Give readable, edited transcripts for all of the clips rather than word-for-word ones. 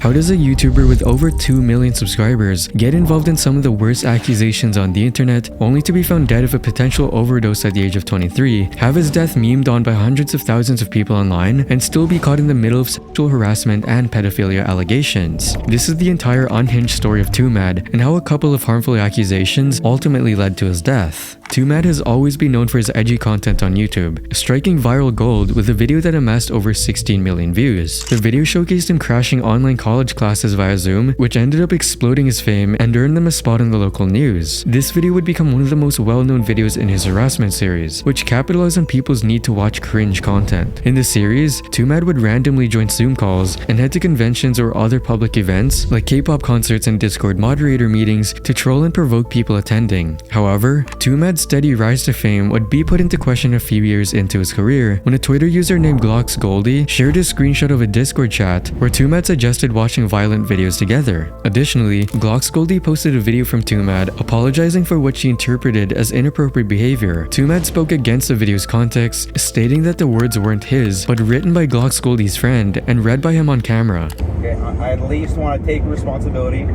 How does a YouTuber with over 2 million subscribers get involved in some of the worst accusations on the internet, only to be found dead of a potential overdose at the age of 23, have his death memed on by hundreds of thousands of people online, and still be caught in the middle of sexual harassment and pedophilia allegations? This is the entire unhinged story of Twomad, and how a couple of harmful accusations ultimately led to his death. Twomad has always been known for his edgy content on YouTube, striking viral gold with a video that amassed over 16 million views. The video showcased him crashing online college classes via Zoom, which ended up exploding his fame and earned him a spot in the local news. This video would become one of the most well-known videos in his harassment series, which capitalized on people's need to watch cringe content. In the series, Twomad would randomly join Zoom calls and head to conventions or other public events like K-pop concerts and Discord moderator meetings to troll and provoke people attending. However, Twomad's steady rise to fame would be put into question a few years into his career when a Twitter user named GlocksGoldie shared a screenshot of a Discord chat where Twomad suggested watching violent videos together. Additionally, GlocksGoldie posted a video from Twomad apologizing for what she interpreted as inappropriate behavior. Twomad spoke against the video's context, stating that the words weren't his, but written by GlocksGoldie's friend and read by him on camera. Okay, I at least want to take responsibility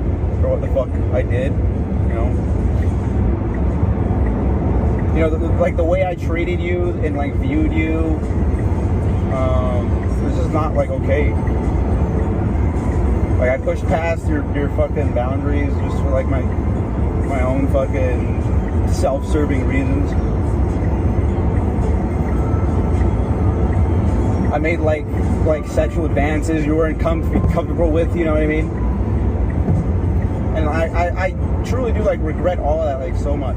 for what the fuck I did, you know? You know, like the way I treated you and like viewed you, this is not like okay. Like I pushed past your fucking boundaries just for like my own fucking self-serving reasons. I made like sexual advances you weren't comfortable with, you know what I mean? And I truly do like regret all of that like so much.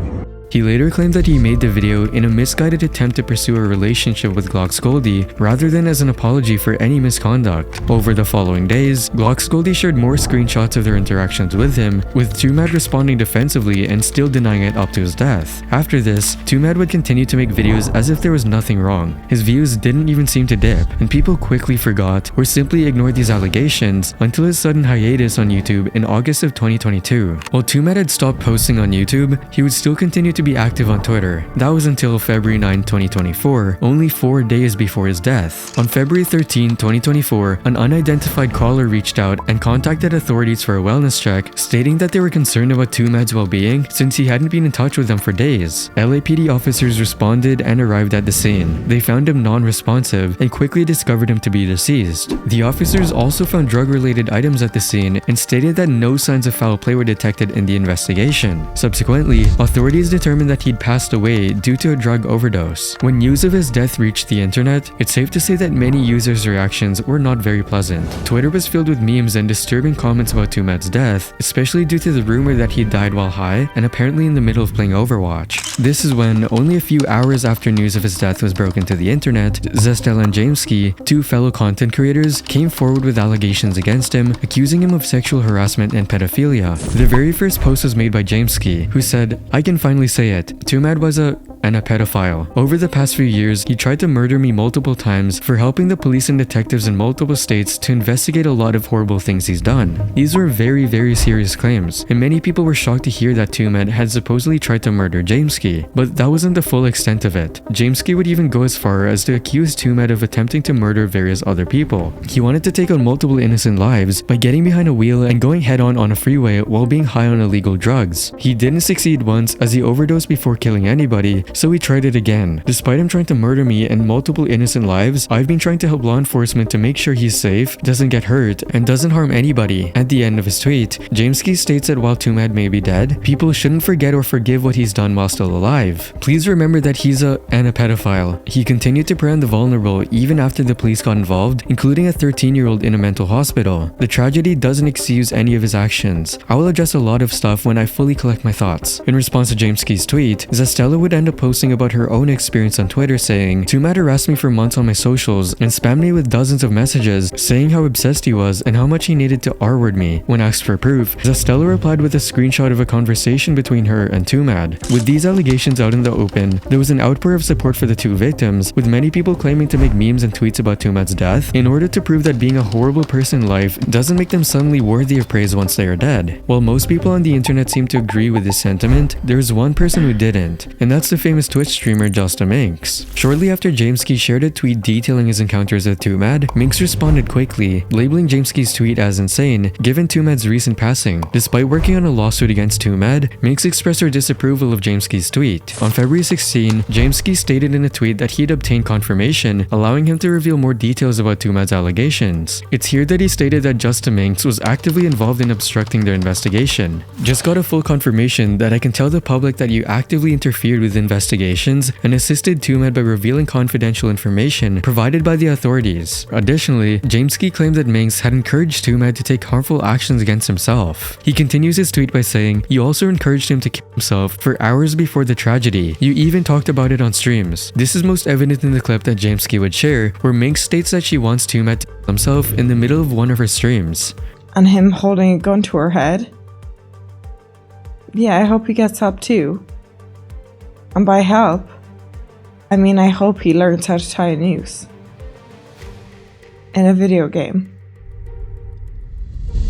He later claimed that he made the video in a misguided attempt to pursue a relationship with GlocksGoldie rather than as an apology for any misconduct. Over the following days, GlocksGoldie shared more screenshots of their interactions with him, with Twomad responding defensively and still denying it up to his death. After this, Twomad would continue to make videos as if there was nothing wrong. His views didn't even seem to dip, and people quickly forgot or simply ignored these allegations until his sudden hiatus on YouTube in August of 2022. While Twomad had stopped posting on YouTube, he would still continue to be active on Twitter. That was until February 9, 2024, only 4 days before his death. On February 13, 2024, an unidentified caller reached out and contacted authorities for a wellness check, stating that they were concerned about Twomad's well-being since he hadn't been in touch with them for days. LAPD officers responded and arrived at the scene. They found him non-responsive and quickly discovered him to be deceased. The officers also found drug-related items at the scene and stated that no signs of foul play were detected in the investigation. Subsequently, authorities determined that he'd passed away due to a drug overdose. When news of his death reached the internet, it's safe to say that many users' reactions were not very pleasant. Twitter was filled with memes and disturbing comments about Twomad's death, especially due to the rumor that he died while high and apparently in the middle of playing Overwatch. This is when, only a few hours after news of his death was broken to the internet, Zestel and Jamesky, two fellow content creators, came forward with allegations against him, accusing him of sexual harassment and pedophilia. The very first post was made by Jamesky, who said, "I can finally say it. Twomad was a pedophile. Over the past few years, he tried to murder me multiple times for helping the police and detectives in multiple states to investigate a lot of horrible things he's done." These were very, very serious claims, and many people were shocked to hear that Twomad had supposedly tried to murder Jamesky. But that wasn't the full extent of it. Jamesky would even go as far as to accuse Twomad of attempting to murder various other people. He wanted to take on multiple innocent lives by getting behind a wheel and going head-on on a freeway while being high on illegal drugs. He didn't succeed once, as he overdosed before killing anybody, so he tried it again. Despite him trying to murder me and multiple innocent lives, I've been trying to help law enforcement to make sure he's safe, doesn't get hurt, and doesn't harm anybody. At the end of his tweet, Jamesky states that while Twomad may be dead, people shouldn't forget or forgive what he's done while still alive. Please remember that he's a pedophile. He continued to prey on the vulnerable even after the police got involved, including a 13-year-old in a mental hospital. The tragedy doesn't excuse any of his actions. I will address a lot of stuff when I fully collect my thoughts. In response to Jamesky's tweet, Zestella would end up posting about her own experience on Twitter, saying, "Twomad harassed me for months on my socials and spammed me with dozens of messages saying how obsessed he was and how much he needed to R-word me." When asked for proof, Zestella replied with a screenshot of a conversation between her and Twomad. With these allegations out in the open, there was an outpour of support for the two victims, with many people claiming to make memes and tweets about Twomad's death in order to prove that being a horrible person in life doesn't make them suddenly worthy of praise once they are dead. While most people on the internet seem to agree with this sentiment, there is one person who didn't, and that's the famous Twitch streamer Justa Minx. Shortly after Jameski shared a tweet detailing his encounters with Twomad, Minx responded quickly, labeling Jameski's tweet as insane given Twomad's recent passing. Despite working on a lawsuit against Twomad, Minx expressed her disapproval of Jameski's tweet. On February 16, Jameski stated in a tweet that he'd obtained confirmation, allowing him to reveal more details about Twomad's allegations. It's here that he stated that Justa Minx was actively involved in obstructing their investigation. Just got a full confirmation that I can tell the public that you actively interfered with investigations and assisted Twomad by revealing confidential information provided by the authorities. Additionally, Jameski claimed that Minx had encouraged Twomad to take harmful actions against himself. He continues his tweet by saying, "You also encouraged him to kill himself for hours before the tragedy. You even talked about it on streams." This is most evident in the clip that Jameski would share, where Minx states that she wants Twomad to kill himself in the middle of one of her streams. And him holding a gun to her head. Yeah, I hope he gets help too. And by help, I mean I hope he learns how to tie a noose. In a video game.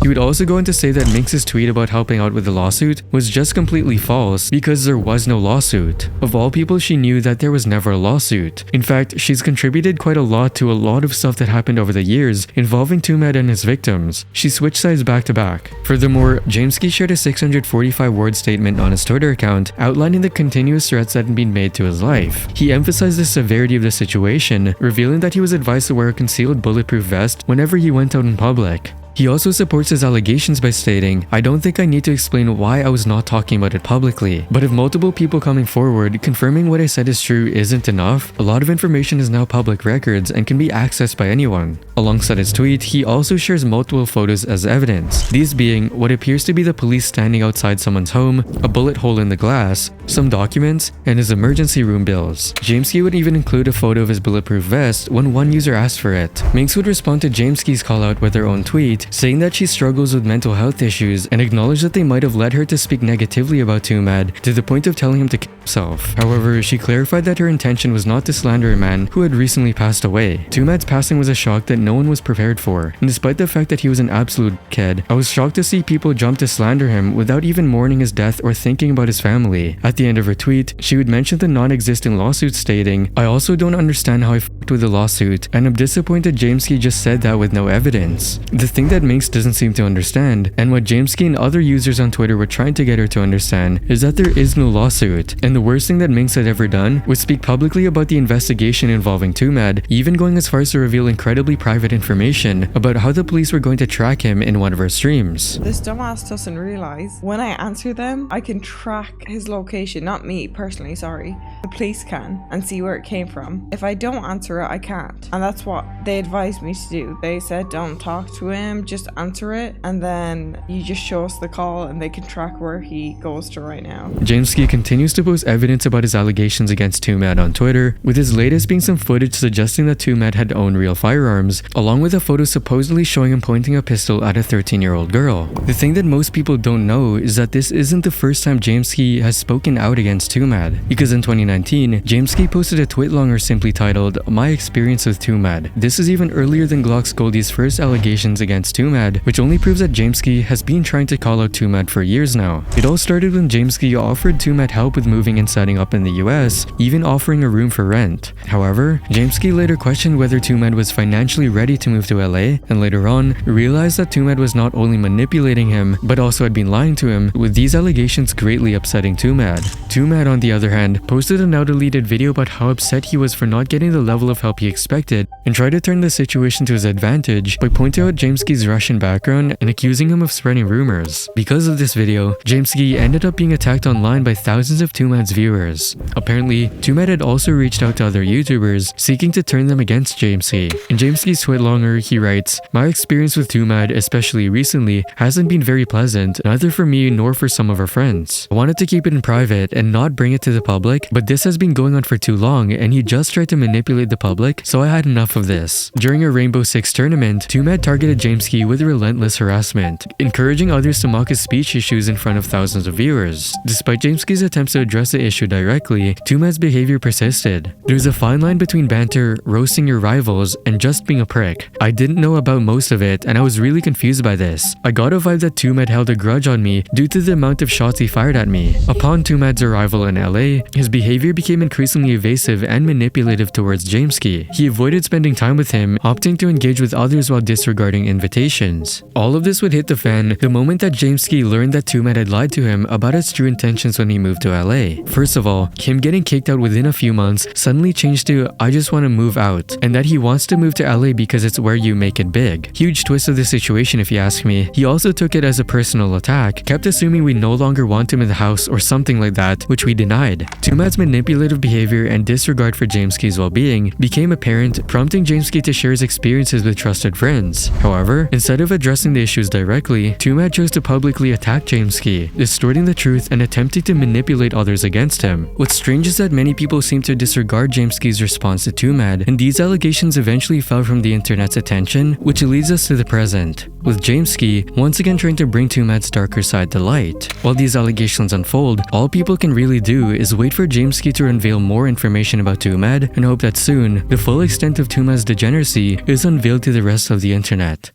He would also go on to say that Minx's tweet about helping out with the lawsuit was just completely false because there was no lawsuit. Of all people, she knew that there was never a lawsuit. In fact, she's contributed quite a lot to a lot of stuff that happened over the years involving Twomad and his victims. She switched sides back to back. Furthermore, Jameski shared a 645-word statement on his Twitter account outlining the continuous threats that had been made to his life. He emphasized the severity of the situation, revealing that he was advised to wear a concealed bulletproof vest whenever he went out in public. He also supports his allegations by stating, "I don't think I need to explain why I was not talking about it publicly, but if multiple people coming forward confirming what I said is true isn't enough, a lot of information is now public records and can be accessed by anyone." Alongside his tweet, he also shares multiple photos as evidence, these being what appears to be the police standing outside someone's home, a bullet hole in the glass, some documents, and his emergency room bills. Jameski would even include a photo of his bulletproof vest when one user asked for it. Minx would respond to Jameski's call out with her own tweet, saying that she struggles with mental health issues and acknowledged that they might have led her to speak negatively about Twomad to the point of telling him to kill himself. However, she clarified that her intention was not to slander a man who had recently passed away. Twomad's passing was a shock that no one was prepared for, and despite the fact that he was an absolute kid, I was shocked to see people jump to slander him without even mourning his death or thinking about his family. At the end of her tweet, she would mention the non-existent lawsuit, stating, "I also don't understand how I f***ed with the lawsuit, and I'm disappointed Jameski just said that with no evidence." The thing that Minx doesn't seem to understand, and what Jameski and other users on Twitter were trying to get her to understand, is that there is no lawsuit, and the worst thing that Minx had ever done was speak publicly about the investigation involving Twomad, even going as far as to reveal incredibly private information about how the police were going to track him in one of her streams. This dumbass doesn't realize when I answer them, I can track his location. Not me personally, sorry. The police can, and see where it came from. If I don't answer it, I can't. And that's what they advised me to do. They said don't talk to him, just answer it, and then you just show us the call and they can track where he goes to right now. Jameski continues to post evidence about his allegations against Twomad on Twitter, with his latest being some footage suggesting that Twomad had owned real firearms, along with a photo supposedly showing him pointing a pistol at a 13-year-old girl. The thing that most people don't know is that this isn't the first time Jameski has spoken out against Twomad, because in 2019, Jameski posted a twitlonger simply titled, "My Experience with Twomad." This is even earlier than Glock Goldie's first allegations against Twomad, which only proves that Jameski has been trying to call out Twomad for years now. It all started when Jameski offered Twomad help with moving and setting up in the US, even offering a room for rent. However, Jameski later questioned whether Twomad was financially ready to move to LA, and later on, realized that Twomad was not only manipulating him, but also had been lying to him, with these allegations greatly upsetting Twomad. Twomad, on the other hand, posted a now-deleted video about how upset he was for not getting the level of help he expected, and tried to turn the situation to his advantage by pointing out Jameski's Russian background and accusing him of spreading rumors. Because of this video, Jameski ended up being attacked online by thousands of Twomad's viewers. Apparently, Twomad had also reached out to other YouTubers, seeking to turn them against Jameski. In Jameski's twitlonger, he writes, "My experience with Twomad, especially recently, hasn't been very pleasant, neither for me nor for some of our friends. I wanted to keep it in private and not bring it to the public, but this has been going on for too long and he just tried to manipulate the public, so I had enough of this." During a Rainbow Six tournament, Twomad targeted Jameski with relentless harassment, encouraging others to mock his speech issues in front of thousands of viewers. Despite Jameski's attempts to address the issue directly, Twomad's behavior persisted. There's a fine line between banter, roasting your rivals, and just being a prick. I didn't know about most of it, and I was really confused by this. I got a vibe that Twomad held a grudge on me due to the amount of shots he fired at me. Upon Twomad's arrival in LA, his behavior became increasingly evasive and manipulative towards Jameski. He avoided spending time with him, opting to engage with others while disregarding invitations. All of this would hit the fan the moment that Jameski learned that Twomad had lied to him about his true intentions when he moved to LA. First of all, him getting kicked out within a few months suddenly changed to "I just want to move out," and that he wants to move to LA because it's where you make it big. Huge twist of the situation if you ask me. He also took it as a personal attack, kept assuming we no longer want him in the house or something like that, which we denied. Twomad's manipulative behavior and disregard for Jameski's well-being became apparent, prompting Jameski to share his experiences with trusted friends. However, instead of addressing the issues directly, Twomad chose to publicly attack Jameski, distorting the truth and attempting to manipulate others against him. What's strange is that many people seem to disregard Jameski's response to Twomad, and these allegations eventually fell from the internet's attention, which leads us to the present, with Jameski once again trying to bring Twomad's darker side to light. While these allegations unfold, all people can really do is wait for Jameski to unveil more information about Twomad and hope that soon, the full extent of Twomad's degeneracy is unveiled to the rest of the internet.